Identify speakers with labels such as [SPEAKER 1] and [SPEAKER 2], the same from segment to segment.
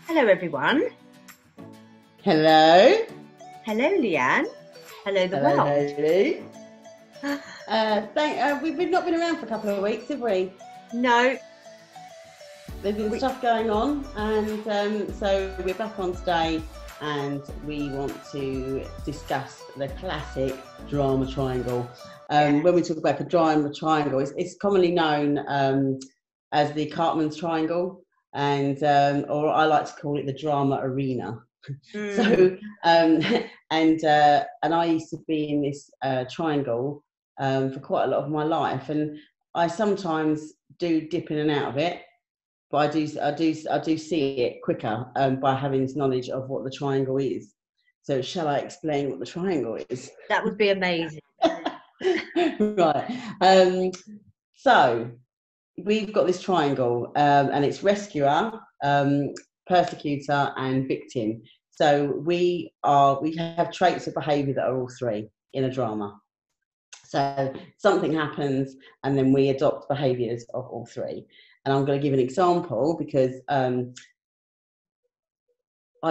[SPEAKER 1] Hello, everyone.
[SPEAKER 2] Hello.
[SPEAKER 1] Hello, Leanne. Hello, the
[SPEAKER 2] Hello,
[SPEAKER 1] world.
[SPEAKER 2] Hayley. We've not been around for a couple of weeks, have we?
[SPEAKER 1] No.
[SPEAKER 2] There's been stuff going on, and so we're back on today, and we want to discuss the classic drama triangle. When we talk about the drama triangle, it's commonly known as the Karpman's triangle, and or I like to call it the drama arena. So, and I used to be in this triangle for quite a lot of my life, and I sometimes do dip in and out of it, but I do see it quicker by having this knowledge of what the triangle is. So, shall I explain what the triangle is?
[SPEAKER 1] That would be amazing.
[SPEAKER 2] Right. So we've got this triangle, and it's rescuer, persecutor, and victim. So we have traits of behaviour that are all three in a drama. So something happens, and then we adopt behaviours of all three. And I'm going to give an example because I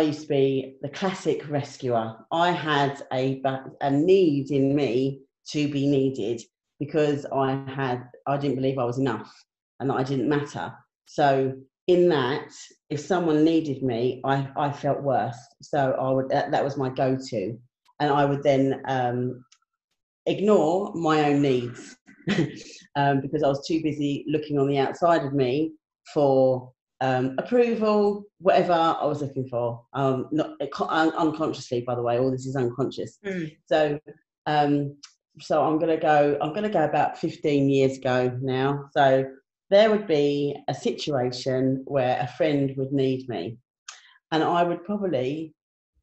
[SPEAKER 2] used to be the classic rescuer. I had a need in me to be needed because I didn't believe I was enough and that I didn't matter. So in that, if someone needed me, I felt worth. So that was my go-to, and I would then ignore my own needs because I was too busy looking on the outside of me for approval, whatever I was looking for. Unconsciously, by the way, all this is unconscious. So I'm going to go about 15 years ago now. So there would be a situation where a friend would need me, and I would probably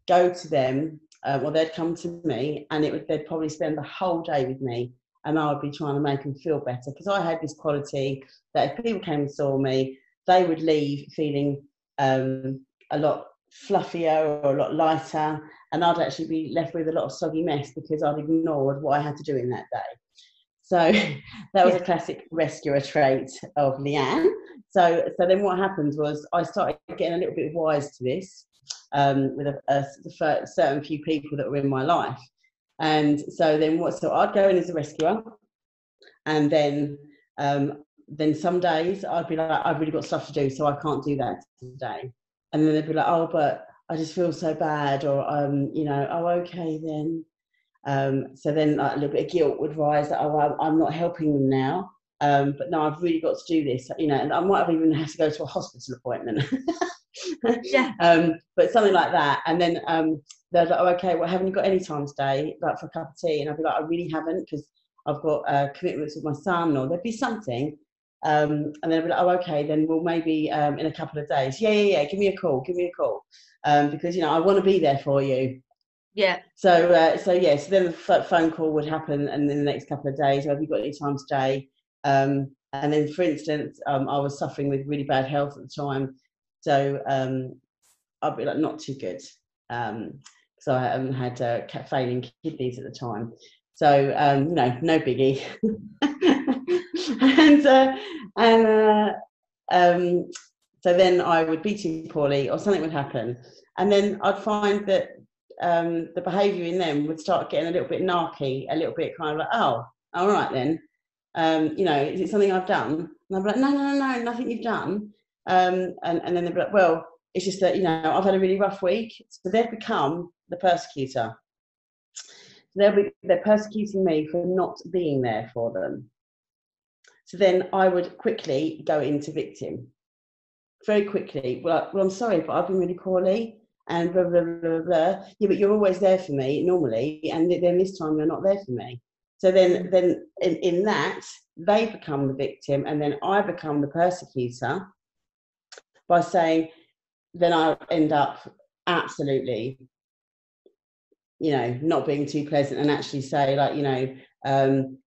[SPEAKER 2] go to them, or they'd come to me, and they'd probably spend the whole day with me, and I would be trying to make them feel better, because I had this quality that if people came and saw me, they would leave feeling a lot fluffier or a lot lighter, and I'd actually be left with a lot of soggy mess because I'd ignored what I had to do in that day. So that was a classic rescuer trait of Leanne. So then what happened was I started getting a little bit wise to this with a certain few people that were in my life. And so I'd go in as a rescuer, and then some days I'd be like, I've really got stuff to do, so I can't do that today. And then they'd be like, oh, but I just feel so bad, or oh, okay then. So then a little bit of guilt would rise that, oh, I'm not helping them now, but no, I've really got to do this, and I might have even had to go to a hospital appointment. But something like that. And then they're like, oh, okay, well, haven't you got any time today, like for a cup of tea? And I'd be like, I really haven't, because I've got commitments with my son, or there'd be something. And then I'd be like, oh, okay, then we'll maybe in a couple of days. Yeah, give me a call, because I want to be there for you.
[SPEAKER 1] Yeah.
[SPEAKER 2] So then the phone call would happen, and in the next couple of days, have you got any time today? And then, for instance, I was suffering with really bad health at the time, so I'd be like, not too good, so I had failing kidneys at the time. So no biggie. So then I would be too poorly, or something would happen, and then I'd find that the behaviour in them would start getting a little bit narky, a little bit kind of like, oh, all right then, is it something I've done? And I'd be like, no, nothing you've done. And then they'd be like, well, it's just that, I've had a really rough week. So they've become the persecutor. They're persecuting me for not being there for them. So then I would quickly go into victim. Very quickly. Well, I'm sorry, but I've been really poorly, and blah, blah, blah, blah. Yeah, but you're always there for me normally, and then this time you're not there for me. So then in that, they become the victim, and then I become the persecutor by saying, then I end up absolutely, not being too pleasant, and actually say, like,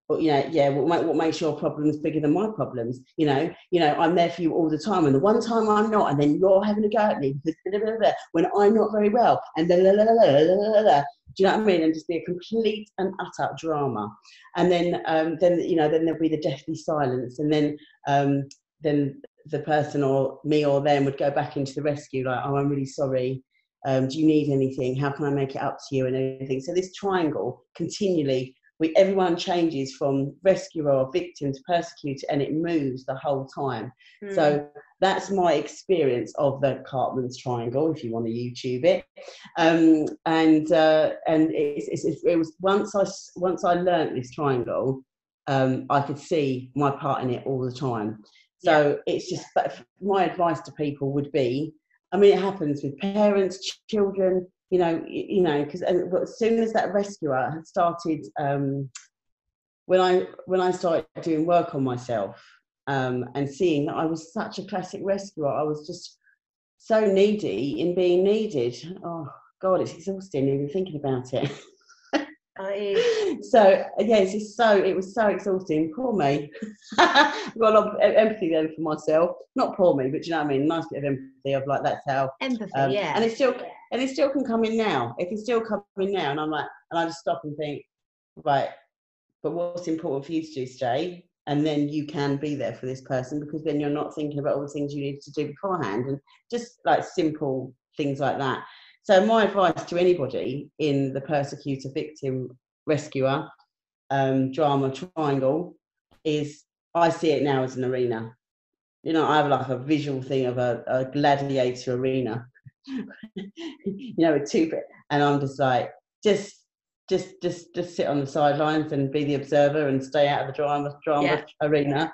[SPEAKER 2] what makes your problems bigger than my problems? I'm there for you all the time, and the one time I'm not, and then you're having a go at me because blah, blah, blah, when I'm not very well, and blah, blah, blah, blah, blah, blah. Do you know what I mean? And just be a complete and utter drama. And then there'll be the deathly silence, and then the person or me or them would go back into the rescue, like, oh, I'm really sorry. Do you need anything? How can I make it up to you and everything? So this triangle continually, everyone changes from rescuer or victim to persecutor, and it moves the whole time. So that's my experience of the Karpman's triangle, if you want to YouTube it. And it was once I learnt this triangle, I could see my part in it all the time. So it's just, but my advice to people would be, I mean, it happens with parents, children, because as soon as that rescuer had started, when I started doing work on myself, and seeing that I was such a classic rescuer, I was just so needy in being needed. Oh God, it's exhausting even thinking about it. So yes, it was so exhausting. Poor me. I've got a lot of empathy then for myself. Not poor me, but you know what I mean. Nice bit of empathy of like, that's how
[SPEAKER 1] empathy.
[SPEAKER 2] And it still can come in now. It can still come in now, and I'm like, and I just stop and think, right, but what's important for you to do today? And then you can be there for this person, because then you're not thinking about all the things you need to do beforehand, and just like simple things like that. So my advice to anybody in the persecutor, victim, rescuer, drama triangle is, I see it now as an arena. I have like a visual thing of a gladiator arena, with two, and I'm just like, just sit on the sidelines and be the observer and stay out of the drama arena.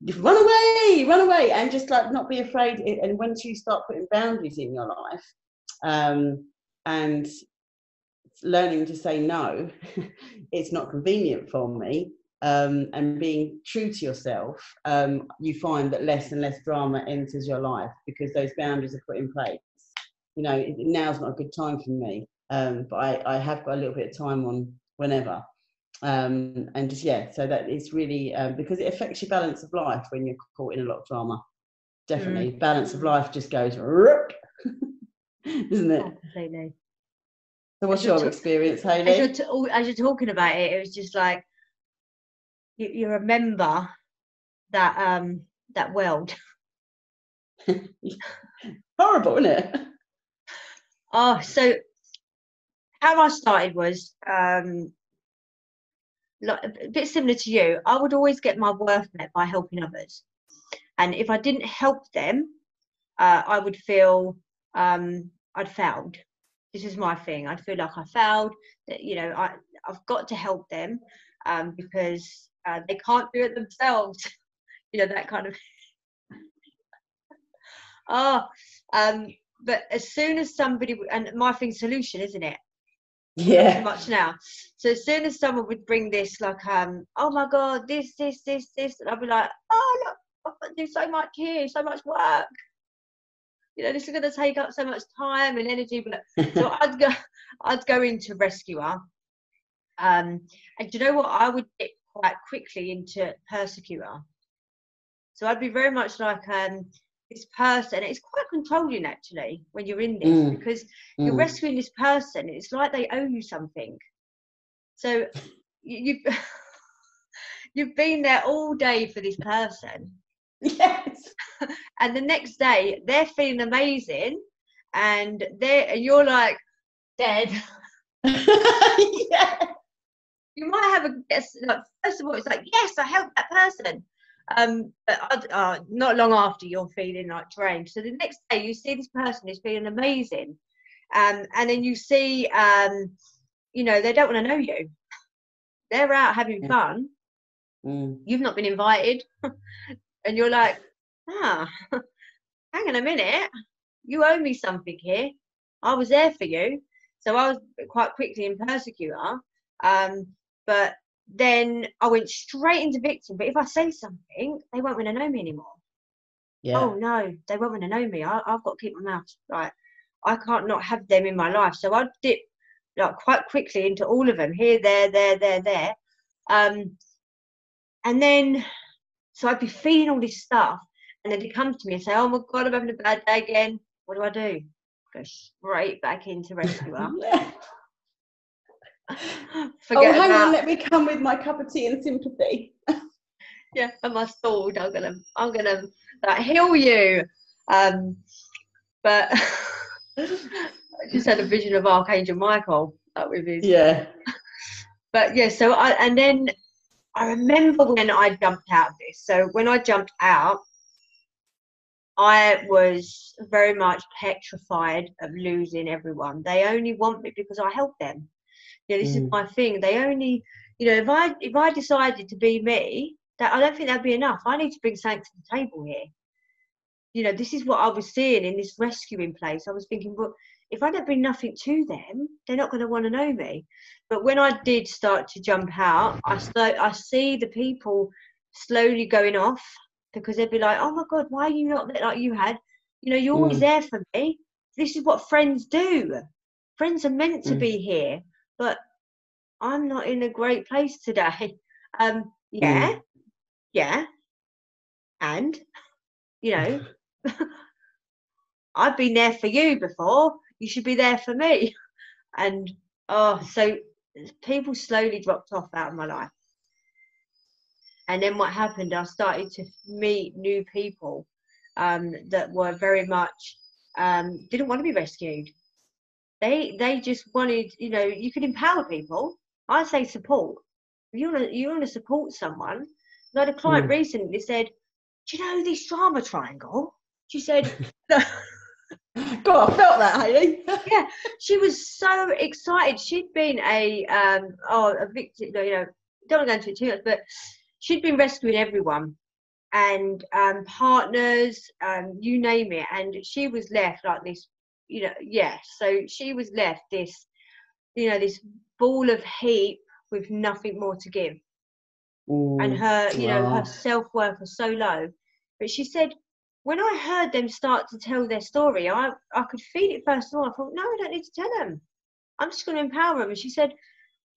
[SPEAKER 2] Just run away, and just like not be afraid. And once you start putting boundaries in your life, and learning to say no, it's not convenient for me, and being true to yourself, you find that less and less drama enters your life because those boundaries are put in place. Now's not a good time for me, but I have got a little bit of time on whenever, and just so that it's really, because it affects your balance of life when you're caught in a lot of drama. Definitely, balance of life just goes isn't it?
[SPEAKER 1] Oh, completely.
[SPEAKER 2] So what's your experience, Hayley?
[SPEAKER 1] As you're talking about it, it was just like you remember that world.
[SPEAKER 2] Horrible, isn't it?
[SPEAKER 1] Oh, so how I started was like a bit similar to you. I would always get my worth met by helping others, and if I didn't help them, I would feel I'd failed. This is my thing. I'd feel like I failed. That I've got to help them, because they can't do it themselves. That kind of. But as soon as somebody, and my thing's solution, isn't it?
[SPEAKER 2] Yeah.
[SPEAKER 1] Not so much now. So as soon as someone would bring this, like, oh my God, this, and I'd be like, oh look, I've got to do so much here, so much work. This is going to take up so much time and energy. But so I'd go into rescuer, and do you know what? I would get quite quickly into persecutor. So I'd be very much like this person. It's quite controlling actually when you're in this, because you're rescuing this person. It's like they owe you something. So you've been there all day for this person.
[SPEAKER 2] Yes.
[SPEAKER 1] And the next day they're feeling amazing, and you're like dead.
[SPEAKER 2] Yeah.
[SPEAKER 1] You might have a guess. Like, first of all, it's like, yes, I helped that person. But not long after, you're feeling like drained. So the next day you see this person is feeling amazing, and then you see they don't want to know you. They're out having fun. You've not been invited. And you're like, hang on a minute, you owe me something here. I was there for you. So I was quite quickly in persecutor, but then I went straight into victim. But if I say something, they won't want to know me anymore. Yeah. Oh no, they won't want to know me. I've got to keep my mouth right. I can't not have them in my life. So I'd dip like quite quickly into all of them, here, there. And then, so I'd be feeling all this stuff, and then they come to me and say, oh my God, I'm having a bad day again. What do? Go straight back into rescuer.
[SPEAKER 2] Yeah. Hang on, let me come with my cup of tea and sympathy.
[SPEAKER 1] Yeah, and my sword. I'm gonna like heal you. But I just had a vision of Archangel Michael with his.
[SPEAKER 2] Yeah.
[SPEAKER 1] But yeah, so and then I remember when I jumped out of this. So when I jumped out, I was very much petrified of losing everyone. They only want me because I help them. Yeah, this is my thing. They only, if I decided to be me, that I don't think that'd be enough. I need to bring something to the table here. This is what I was seeing in this rescuing place. I was thinking, well, if I don't bring nothing to them, they're not going to want to know me. But when I did start to jump out, I see the people slowly going off, because they'd be like, oh my God, why are you not like you had? You're always there for me. This is what friends do. Friends are meant to be here, but I'm not in a great place today. Yeah, yeah. And, I've been there for you before. You should be there for me. And, so people slowly dropped off out of my life. And then what happened, I started to meet new people that were very much, didn't want to be rescued. They just wanted, you could empower people. I say support. If you want to support someone. I had a client recently said, do you know this drama triangle? She said,
[SPEAKER 2] God, I felt that, Hayley.
[SPEAKER 1] yeah, she was so excited. She'd been a victim, don't want to go into it too much, but she'd been rescuing everyone and partners, you name it, and she was left like this, so she was left this, this ball of heap with nothing more to give. And her, her self-worth was so low. But she said, when I heard them start to tell their story, I could feel it first of all. I thought, no, I don't need to tell them. I'm just going to empower them. And she said,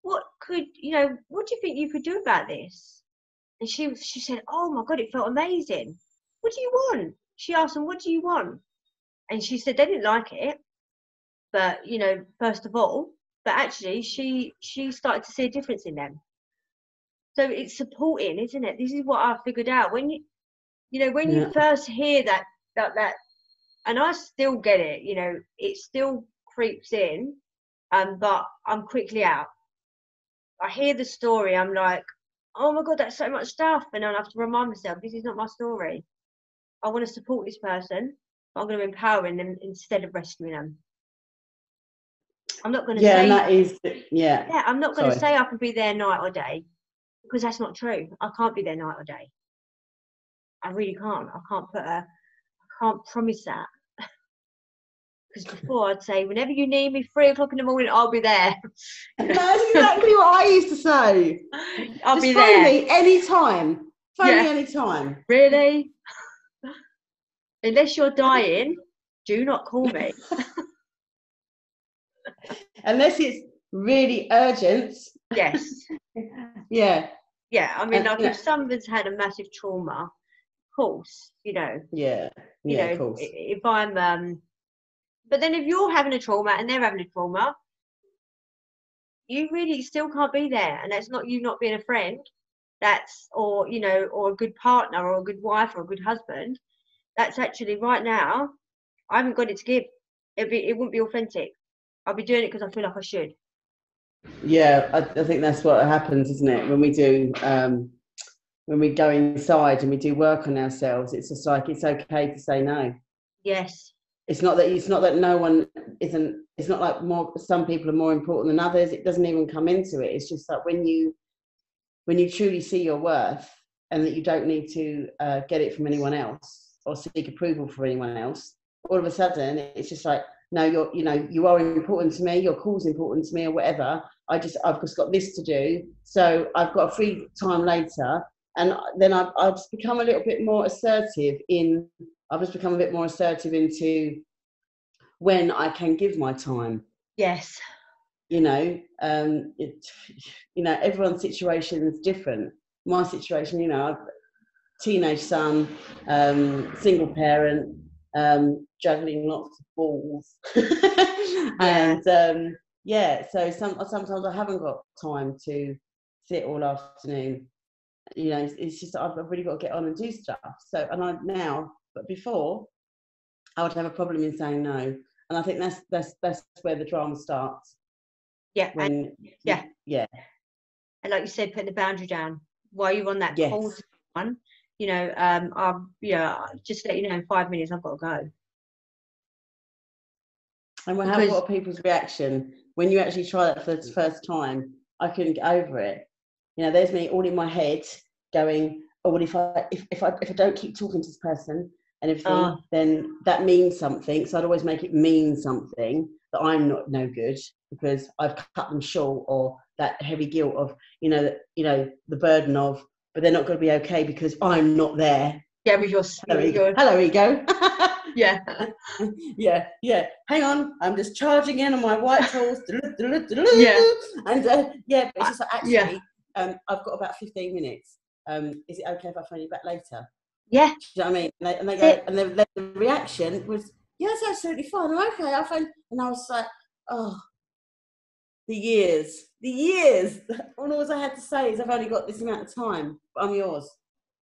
[SPEAKER 1] what do you think you could do about this? And she said, oh my God, it felt amazing. What do you want? She asked them, what do you want? And she said they didn't like it, but first of all, but actually she started to see a difference in them. So it's supporting, isn't it? This is what I figured out. When you first hear that, and I still get it, it still creeps in, but I'm quickly out. I hear the story, I'm like, oh my God, that's so much stuff. And I have to remind myself, this is not my story. I want to support this person, but I'm going to empower them instead of rescuing them. I'm not going to say.
[SPEAKER 2] And that is,
[SPEAKER 1] Yeah, I'm not going to say I can be there night or day, because that's not true. I can't be there night or day. I really can't. I can't promise that. Because before I'd say, whenever you need me, 3 o'clock in the morning, I'll be there.
[SPEAKER 2] That's exactly what I used to say.
[SPEAKER 1] I'll
[SPEAKER 2] Just
[SPEAKER 1] be
[SPEAKER 2] phone
[SPEAKER 1] there.
[SPEAKER 2] me anytime. Phone me anytime.
[SPEAKER 1] Really? Unless you're dying, do not call me.
[SPEAKER 2] Unless it's really urgent.
[SPEAKER 1] Yes.
[SPEAKER 2] Yeah.
[SPEAKER 1] Yeah, I mean, like if someone's had a massive trauma, of course,
[SPEAKER 2] Yeah, of course.
[SPEAKER 1] If I'm, but then if you're having a trauma and they're having a trauma, you really still can't be there. And that's not you not being a friend. Or a good partner or a good wife or a good husband. That's actually right now, I haven't got it to give. It wouldn't be authentic. I'll be doing it because I feel like I should.
[SPEAKER 2] Yeah, I think that's what happens, isn't it? When we do, when we go inside and we do work on ourselves, it's just like it's okay to say no.
[SPEAKER 1] Yes.
[SPEAKER 2] It's not that no one isn't. It's not like some people are more important than others. It doesn't even come into it. It's just like when you truly see your worth and that you don't need to get it from anyone else or seek approval from anyone else, all of a sudden it's just like, no, you are important to me, your call's important to me or whatever. I've just got this to do, so I've got a free time later. And then I've just become a little bit more assertive into when I can give my time.
[SPEAKER 1] Yes.
[SPEAKER 2] Everyone's situation is different. My situation, I've teenage son, single parent, juggling lots of balls. And so sometimes I haven't got time to sit all afternoon You know, it's just I've really got to get on and do stuff. So, and I now, but before, I would have a problem in saying no, and I think that's where the drama starts.
[SPEAKER 1] Yeah,
[SPEAKER 2] When
[SPEAKER 1] yeah, and like you said, putting the boundary down while you're on that call to someone. You know, just let you know in 5 minutes I've got to go.
[SPEAKER 2] And what are people's reaction when you actually try that for the first time? I couldn't get over it. You know, there's me all in my head going, oh, well, if I don't keep talking to this person and everything, then that means something. So I'd always make it mean something, that I'm not no good because I've cut them short, or that heavy guilt of, the burden of, but they're not going to be okay because I'm not there.
[SPEAKER 1] Yeah, with your
[SPEAKER 2] hello ego.
[SPEAKER 1] Yeah.
[SPEAKER 2] yeah. Hang on, I'm just charging in on my white horse.
[SPEAKER 1] Yeah.
[SPEAKER 2] And but it's just like, actually, I've got about 15 minutes. Is it okay if I phone you back later?
[SPEAKER 1] Yeah.
[SPEAKER 2] Do you know what I mean? And they go, and the reaction was, yeah, it's absolutely fine. I'm okay. I'll phone. And I was like, oh, the years. All I had to say is I've only got this amount of time, but I'm yours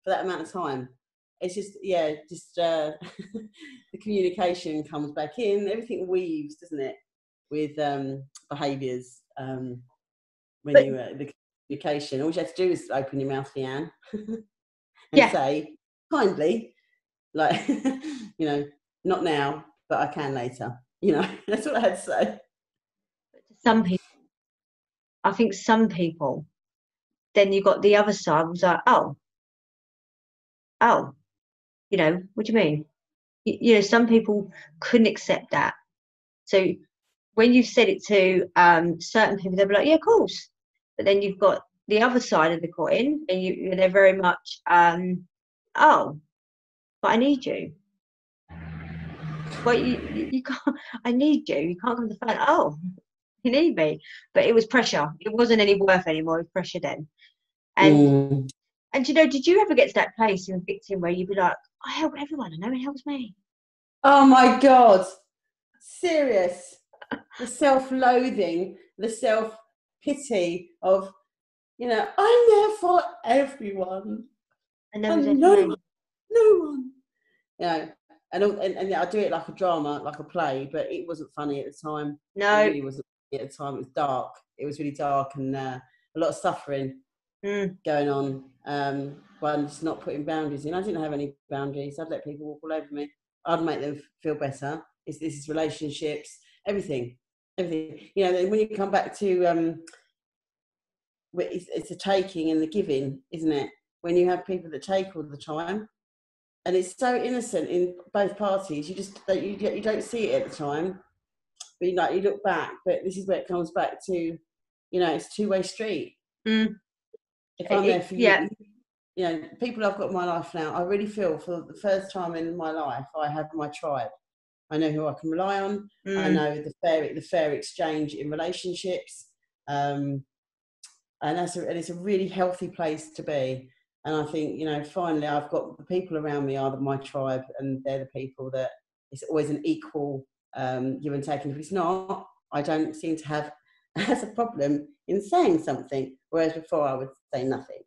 [SPEAKER 2] for that amount of time. It's just, the communication comes back in. Everything weaves, doesn't it, with behaviours. The communication, all you have to do is open your mouth, Leanne, and say kindly, like, not now, but I can later. That's what I had to say.
[SPEAKER 1] But to some people, I think some people, then you got the other side was like, oh, what do you mean? Some people couldn't accept that. So when you said it to certain people, they'll be like, yeah, of course. But then you've got the other side of the coin, and they're very much, oh, but I need you. Well, you can't. I need you. You can't come to the phone. Oh, you need me. But it was pressure. It wasn't any worth anymore. It was pressure then. And did you ever get to that place in a victim where you'd be like, I help everyone, and no one helps me?
[SPEAKER 2] Oh my God. Serious. The self-loathing, the self-pity of, I'm there for everyone.
[SPEAKER 1] And no
[SPEAKER 2] one. And I do it like a drama, like a play, but it wasn't funny at the time.
[SPEAKER 1] No.
[SPEAKER 2] It really wasn't funny at the time. It was dark. It was really dark, and a lot of suffering going on. But I'm just not putting boundaries in. I didn't have any boundaries. I'd let people walk all over me. I'd make them feel better. This is relationships, everything. When you come back to it's the taking and the giving, isn't it? When you have people that take all the time, and it's so innocent in both parties, you don't see it at the time, but you look back. But this is where it comes back to, it's a two-way street. If I'm there for you, people I've got in my life now, I really feel for the first time in my life, I have my tribe. I know who I can rely on. I know the fair exchange in relationships, and it's a really healthy place to be. And I think, finally, I've got the people around me are my tribe, and they're the people that it's always an equal give and take. And if it's not, I don't seem to have as a problem in saying something, whereas before I would say nothing.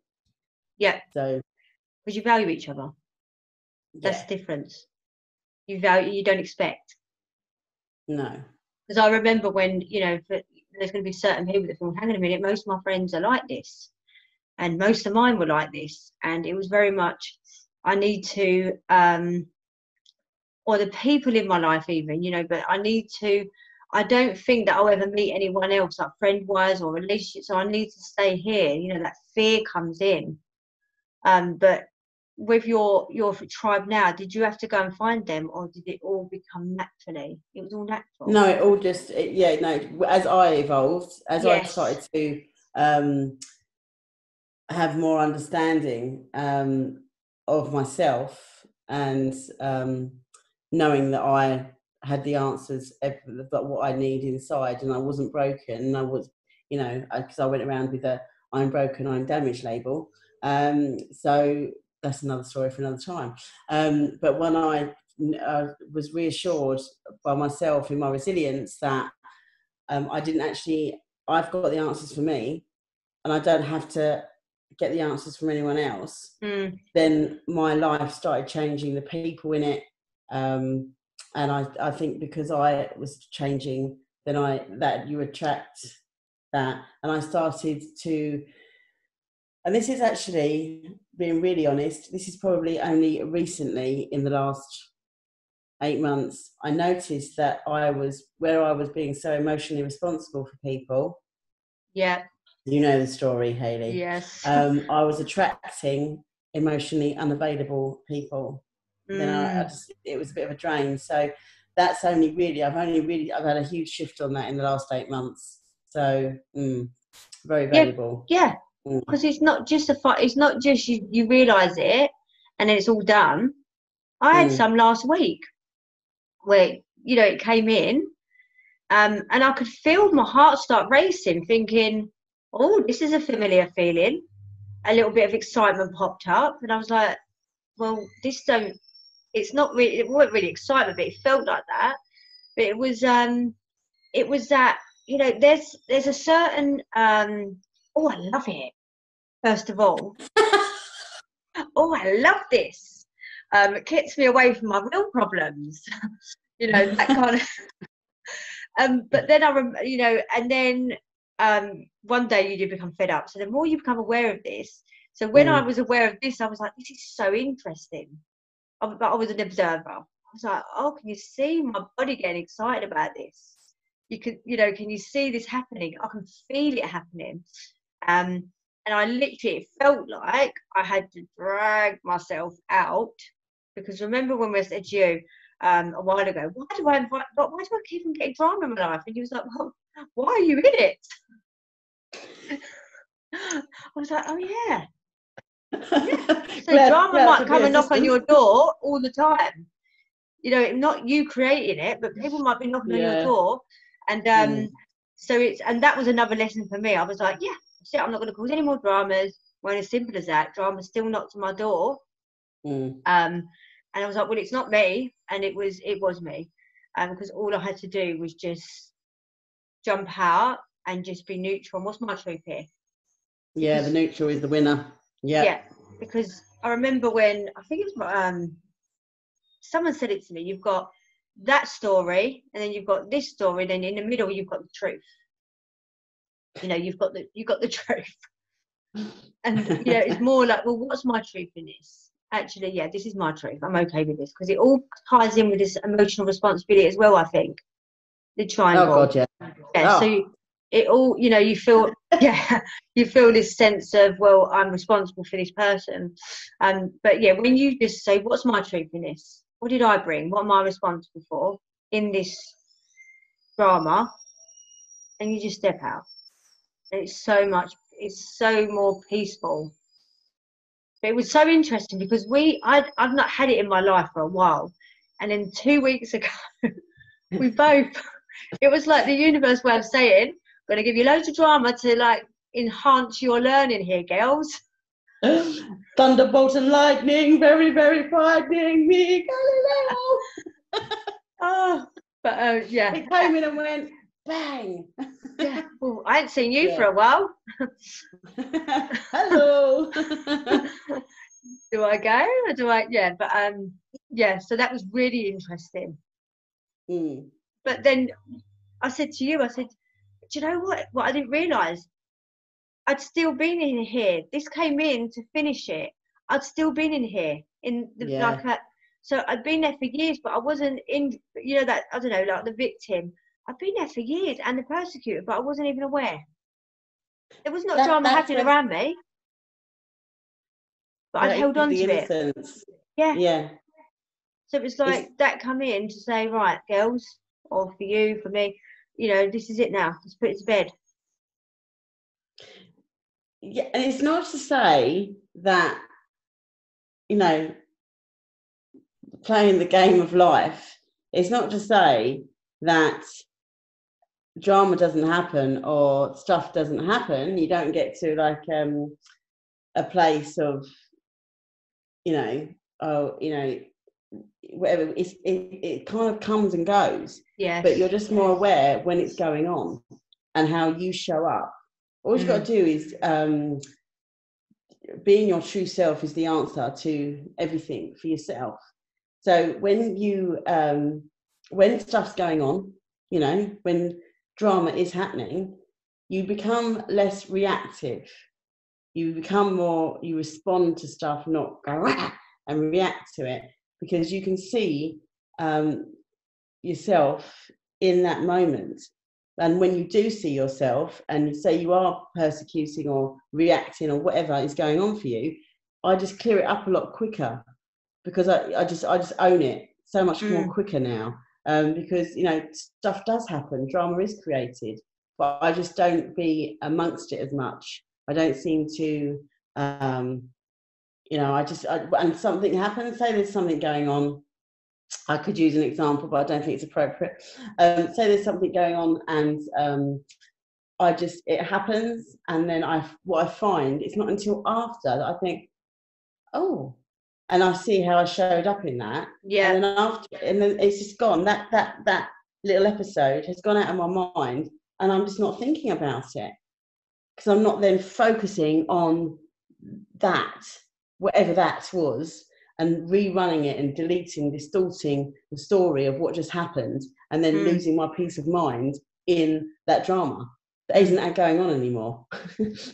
[SPEAKER 1] Yeah.
[SPEAKER 2] So,
[SPEAKER 1] because you value each other. That's the difference. You don't expect.
[SPEAKER 2] No.
[SPEAKER 1] Because I remember when, there's going to be certain people that think, hang on a minute, most of my friends are like this. And most of mine were like this. And it was very much, I need to, or the people in my life even, but I don't think that I'll ever meet anyone else, like friend-wise or relationship. So I need to stay here. That fear comes in. But with your tribe now, did you have to go and find them, or did it all become naturally? It was all natural.
[SPEAKER 2] No, it all just, as I evolved, as I started to have more understanding of myself, and knowing that I had the answers, but what I need inside, and I wasn't broken, and I was, because I went around with a I'm broken, I'm damaged label. So that's another story for another time. But when I was reassured by myself in my resilience that I've got the answers for me, and I don't have to get the answers from anyone else,
[SPEAKER 1] Mm.
[SPEAKER 2] then my life started changing, the people in it. And I think because I was changing, then that you attract that. And I started to, and this is actually, being really honest, this is probably only recently in the last 8 months, I noticed that I was being so emotionally responsible for people.
[SPEAKER 1] Yeah.
[SPEAKER 2] You know the story, Hayley.
[SPEAKER 1] Yes.
[SPEAKER 2] I was attracting emotionally unavailable people. Then it was a bit of a drain. So that's only really, I've had a huge shift on that in the last 8 months. So very valuable.
[SPEAKER 1] Yeah. Because it's not just it's not just you realise it and then it's all done. I had some last week where, you know, it came in, and I could feel my heart start racing, thinking, oh, this is a familiar feeling. A little bit of excitement popped up, and I was like, well, it's not really, it wasn't really excitement, but it felt like that. But it was that, you know, there's a certain, oh, I love it, first of all. Oh, I love this. It gets me away from my real problems. You know, that kind of. But then you know, and then one day you do become fed up. So the more you become aware of this. So when I was aware of this, I was like, this is so interesting. But I was an observer. I was like, oh, can you see my body getting excited about this? You know, can you see this happening? I can feel it happening. And I literally, it felt like I had to drag myself out, because remember when we said to you a while ago, why do I keep on getting drama in my life? And you was like, well, why are you in it? I was like, oh yeah. So drama might come and knock on your door all the time. You know, not you creating it, but people might be knocking on your door. And so that was another lesson for me. I was like, yeah, I'm not going to cause any more dramas. When as simple as that, drama still knocked on my door. And I was like, well, it's not me, and it was me, because all I had to do was just jump out and just be neutral. And what's my truth here?
[SPEAKER 2] Yeah, the neutral is the winner.
[SPEAKER 1] Yeah, because I remember when, I think it was someone said it to me. You've got that story, and then you've got this story, then in the middle you've got the truth. You know, you've got the truth. And you know, it's more like, well, what's my truth in this? Actually, yeah, this is my truth. I'm okay with this, because it all ties in with this emotional responsibility as well, I think. The triangle.
[SPEAKER 2] Oh God, yeah.
[SPEAKER 1] Yeah. So it all, you know, you feel you feel this sense of, well, I'm responsible for this person. But yeah, when you just say, what's my truth in this? What did I bring? What am I responsible for in this drama? And you just step out. And it's so more peaceful. But it was so interesting because I've not had it in my life for a while. And then 2 weeks ago, we both, it was like the universe way of saying, I'm going to give you loads of drama to like enhance your learning here, girls.
[SPEAKER 2] Thunderbolt and lightning, very, very frightening me, Galileo.
[SPEAKER 1] Yeah.
[SPEAKER 2] It came in and went, bang.
[SPEAKER 1] Yeah. Well, I hadn't seen you for a while.
[SPEAKER 2] Hello.
[SPEAKER 1] Do I go or do I? Yeah, but yeah. So that was really interesting. But then I said to you, do you know what? What I didn't realise, I'd still been in here. This came in to finish it. I'd still been in here so I'd been there for years, but I wasn't in. You know that, I don't know, like the victim. I've been there for years and the persecutor, but I wasn't even aware. There was no drama happening around me, but I'd held on to it. Yeah. So it was like that come in to say, right, girls, or for you, for me, you know, this is it now. Let's put it to bed.
[SPEAKER 2] Yeah, and it's not to say that, you know, playing the game of life, it's not to say that drama doesn't happen or stuff doesn't happen. You don't get to like a place of, you know, whatever. It kind of comes and goes.
[SPEAKER 1] Yeah.
[SPEAKER 2] But you're just more aware when it's going on and how you show up. All you've got to do is being your true self is the answer to everything for yourself. So when stuff's going on, you know, when drama is happening, you become less reactive. You become more, you respond to stuff, not go and react to it, because you can see yourself in that moment. And when you do see yourself and you say you are persecuting or reacting or whatever is going on for you, I just clear it up a lot quicker, because I just own it so much more quicker now. Because, you know, stuff does happen, drama is created, but I just don't be amongst it as much. I don't seem to, you know, and something happens, say there's something going on. I could use an example, but I don't think it's appropriate. Say there's something going on, and it happens, and then what I find, it's not until after that I think, oh, and I see how I showed up in that.
[SPEAKER 1] Yeah.
[SPEAKER 2] And then it's just gone. That little episode has gone out of my mind, and I'm just not thinking about it, because I'm not then focusing on that, whatever that was, and rerunning it and distorting the story of what just happened, and then losing my peace of mind in that drama that isn't going on anymore.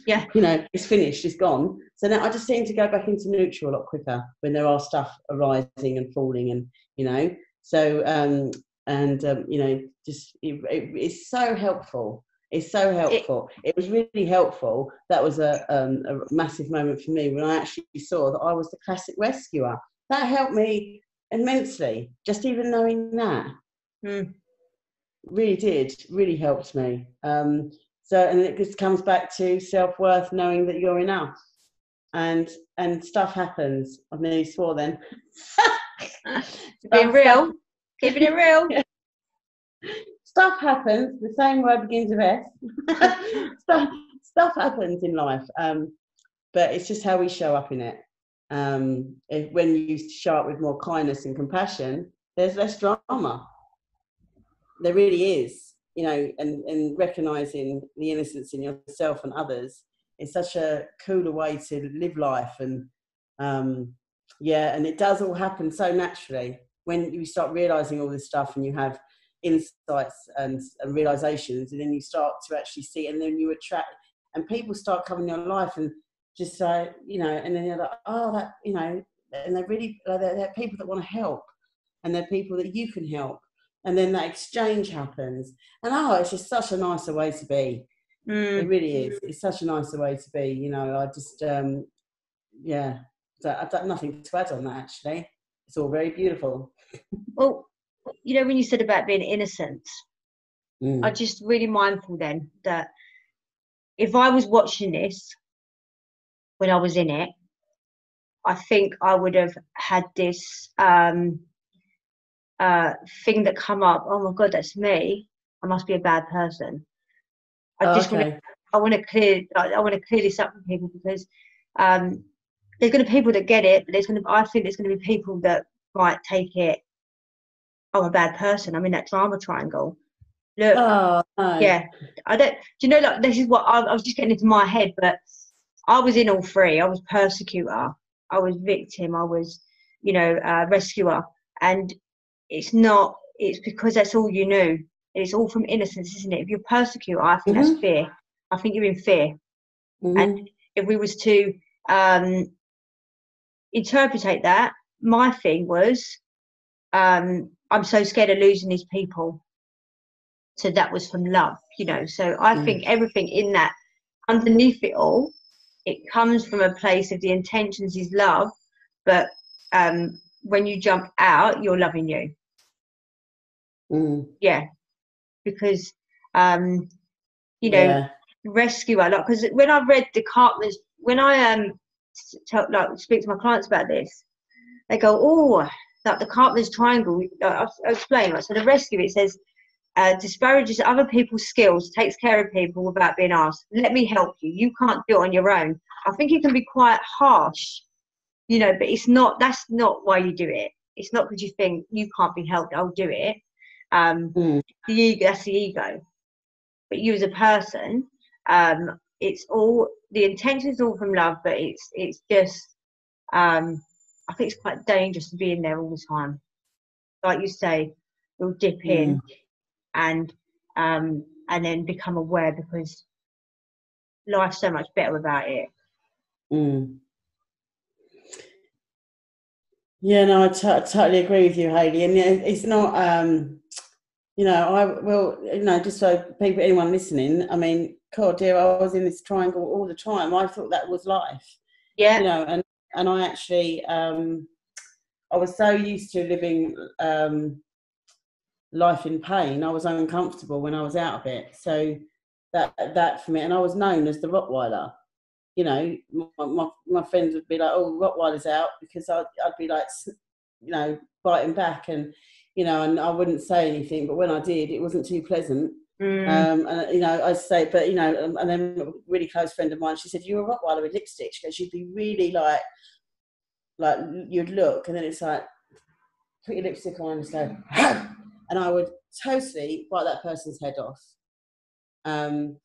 [SPEAKER 1] Yeah.
[SPEAKER 2] You know, it's finished, it's gone. So now I just seem to go back into neutral a lot quicker when there are stuff arising and falling, and, you know, so you know, just it's so helpful. It's so helpful. It was really helpful. That was a massive moment for me when I actually saw that I was the classic rescuer. That helped me immensely. Just even knowing that really helped me. So, and it just comes back to self-worth, knowing that you're enough. And stuff happens. I've nearly swore then.
[SPEAKER 1] Being real, keeping it real.
[SPEAKER 2] Stuff happens. The same word begins with S. stuff happens in life, but it's just how we show up in it. When you show up with more kindness and compassion, there's less drama. There really is, you know, and recognizing the innocence in yourself and others is such a cooler way to live life. And and it does all happen so naturally when you start realizing all this stuff, and you have insights and realizations, and then you start to actually see, and then you attract, and people start coming in your life, and just you know, and then you're like, oh, that, you know, and they're people that want to help, and they're people that you can help, and then that exchange happens, and it's just such a nicer way to be. It really is. It's such a nicer way to be, you know. I just so I've got nothing to add on that, actually. It's all very beautiful.
[SPEAKER 1] Well, you know, when you said about being innocent, I'm just really mindful then that if I was watching this when I was in it, I think I would have had this thing that come up. Oh my God, that's me. I must be a bad person. I want to clear this up for people, because there's going to be people that get it, but I think there's going to be people that might take it, I'm a bad person, I'm in that drama triangle. Look, yeah, I don't. Do you know? Like, this is what I was just getting into my head, but I was in all three. I was persecutor, I was victim, I was, you know, rescuer, and it's not. It's because that's all you knew. It's all from innocence, isn't it? If you're persecutor, I think that's fear. I think you're in fear. And if we was to interpretate that, my thing was, I'm so scared of losing these people. So that was from love, you know. So I think everything in that, underneath it all, it comes from a place of the intentions is love, but when you jump out, you're loving you. Yeah, because you know, rescuer, like, because when I read the Karpman's, when I speak to my clients about this, they go, oh, like the Karpman's triangle. I'll explain. Right? So the rescue, it says, disparages other people's skills, takes care of people without being asked. Let me help you. You can't do it on your own. I think it can be quite harsh, you know, but it's not. That's not why you do it. It's not because you think you can't be helped. I'll do it. The ego, that's the ego. But you as a person, it's all, the intention is all from love, but it's just, I think it's quite dangerous to be in there all the time. Like you say, we'll dip in and then become aware, because life's so much better without it.
[SPEAKER 2] Yeah, no, I totally agree with you, Hayley. And it's not, just so people, anyone listening, I mean, God, dear, I was in this triangle all the time. I thought that was life.
[SPEAKER 1] Yeah.
[SPEAKER 2] And I actually, I was so used to living life in pain. I was uncomfortable when I was out of it. So that for me, and I was known as the Rottweiler. My friends would be like, "Oh, Rottweiler's out," because I'd be like, biting back, and and I wouldn't say anything. But when I did, it wasn't too pleasant. I say, but and then a really close friend of mine, she said, "You're a Rottweiler with lipstick." She goes, "You'd be really like you'd look, and then it's like, put your lipstick on and just go," and I would totally bite that person's head off. And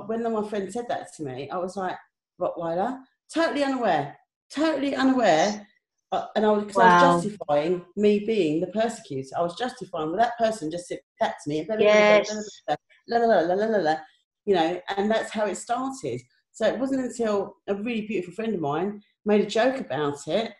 [SPEAKER 2] when my friend said that to me, I was like, Rottweiler, totally unaware, and I was justifying me being the persecutor. I was justifying, well, that person just said that to me, and that's how it started. So it wasn't until a really beautiful friend of mine made a joke about it.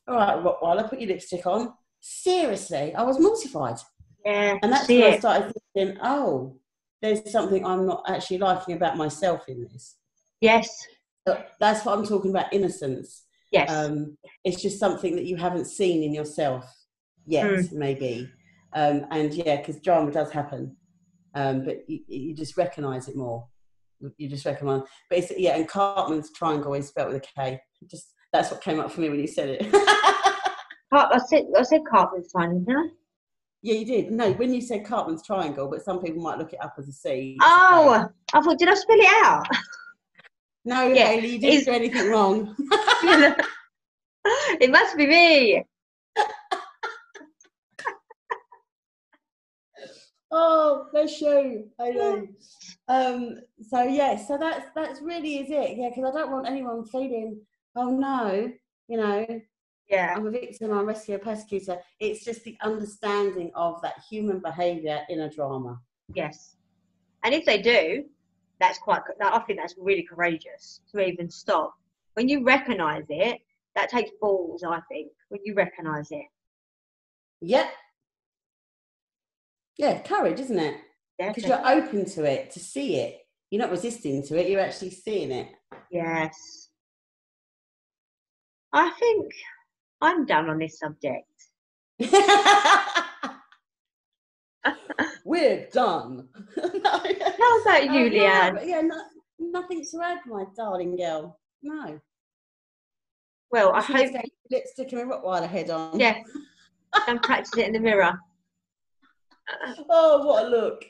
[SPEAKER 2] All right, Rottweiler, put your lipstick on. Seriously, I was mortified.
[SPEAKER 1] Yeah,
[SPEAKER 2] and that's when I started thinking, oh, there's something I'm not actually liking about myself in this.
[SPEAKER 1] Yes.
[SPEAKER 2] So that's what I'm talking about, innocence.
[SPEAKER 1] Yes.
[SPEAKER 2] It's just something that you haven't seen in yourself yet, maybe. Because drama does happen, but you just recognise it more. You just recognise. But and Karpman's triangle is spelled with a K. That's what came up for me when you said it.
[SPEAKER 1] I said Karpman's triangle, didn't I?
[SPEAKER 2] Yeah, you did. No, when you said Karpman's triangle, but some people might look it up as a C.
[SPEAKER 1] Oh, I thought, did I spell it out?
[SPEAKER 2] No, yeah, Hayley, you didn't do anything wrong.
[SPEAKER 1] It must be me.
[SPEAKER 2] Oh, bless you. I know. So that's really is it. Yeah, because I don't want anyone feeling, oh no,
[SPEAKER 1] Yeah.
[SPEAKER 2] I'm a victim, I'm a rescuer, persecutor. It's just the understanding of that human behaviour in a drama.
[SPEAKER 1] Yes. And if they do, I think that's really courageous to even stop. When you recognise it, that takes balls, I think, when you recognise it.
[SPEAKER 2] Yep. Yeah, courage, isn't it? Because you're open to it, to see it. You're not resisting to it, you're actually seeing it.
[SPEAKER 1] Yes. I think I'm done on this subject.
[SPEAKER 2] We're done.
[SPEAKER 1] How about you, Leanne?
[SPEAKER 2] Nothing to add, my darling girl. No.
[SPEAKER 1] Well, I hope
[SPEAKER 2] lipstick and a Rottweiler head on.
[SPEAKER 1] Yeah. And practice it in the mirror.
[SPEAKER 2] Oh, what a look!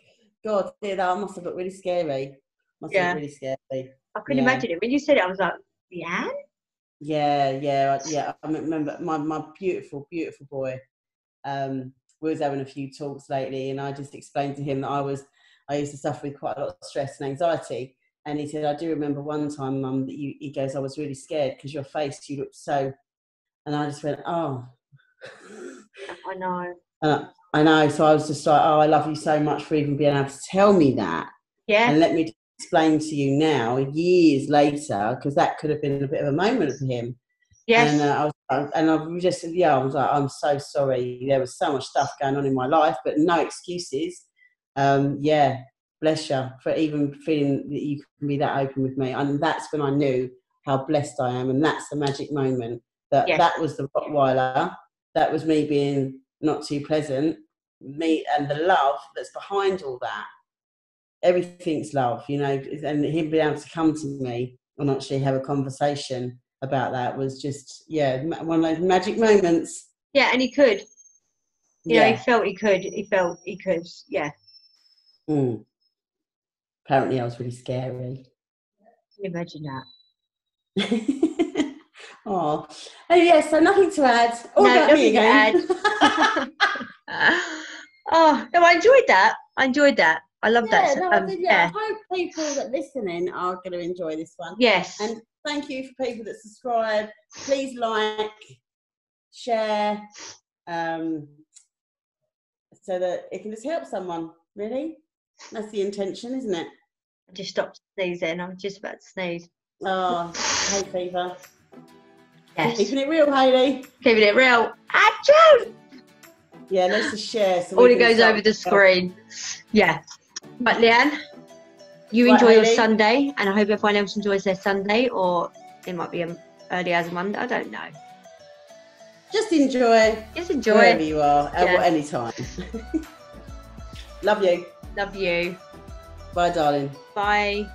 [SPEAKER 2] God, that must have looked really scary. Looked really scary.
[SPEAKER 1] I couldn't imagine it when you said it. I was like, Leanne?
[SPEAKER 2] Yeah. I remember my beautiful boy. We was having a few talks lately, and I just explained to him that I used to suffer with quite a lot of stress and anxiety. And he said, I do remember one time, Mum, that he goes, I was really scared because your face, you looked so. And I just went, oh.
[SPEAKER 1] I know.
[SPEAKER 2] I know. So I was just like, oh, I love you so much for even being able to tell me that.
[SPEAKER 1] Yeah.
[SPEAKER 2] And let me explain to you now, years later, because that could have been a bit of a moment for him.
[SPEAKER 1] Yes.
[SPEAKER 2] And I was like, I'm so sorry. There was so much stuff going on in my life, but no excuses. Bless you for even feeling that you can be that open with me. And that's when I knew how blessed I am. And that's the magic moment. That was the Rottweiler. That was me being not too pleasant. Me and the love that's behind all that. Everything's love, and him being able to come to me and actually have a conversation about that was just, one of those magic moments.
[SPEAKER 1] Yeah, and he could. He felt he could. He felt he could, yeah.
[SPEAKER 2] Apparently I was really scary.
[SPEAKER 1] Can you imagine that?
[SPEAKER 2] Oh, so nothing to add. All about me again.
[SPEAKER 1] Oh, no, I enjoyed that. I love that.
[SPEAKER 2] No, I hope people that are listening are going to enjoy this one.
[SPEAKER 1] Yes.
[SPEAKER 2] And thank you for people that subscribe. Please like, share, so that it can just help someone, really. That's the intention, isn't it?
[SPEAKER 1] I just stopped sneezing. I was just about to sneeze.
[SPEAKER 2] Oh, hay fever.
[SPEAKER 1] Yes.
[SPEAKER 2] Keeping it real, Hayley.
[SPEAKER 1] Keeping it real. Achoo!
[SPEAKER 2] Yeah, let's just share. So
[SPEAKER 1] all it goes over the screen. Yeah. But Leanne, you enjoy your Sunday, and I hope everyone else enjoys their Sunday, or it might be early as a Monday. I don't know.
[SPEAKER 2] Just enjoy.
[SPEAKER 1] Just enjoy.
[SPEAKER 2] Wherever you are, at any time. Love you.
[SPEAKER 1] Love you.
[SPEAKER 2] Bye, darling.
[SPEAKER 1] Bye.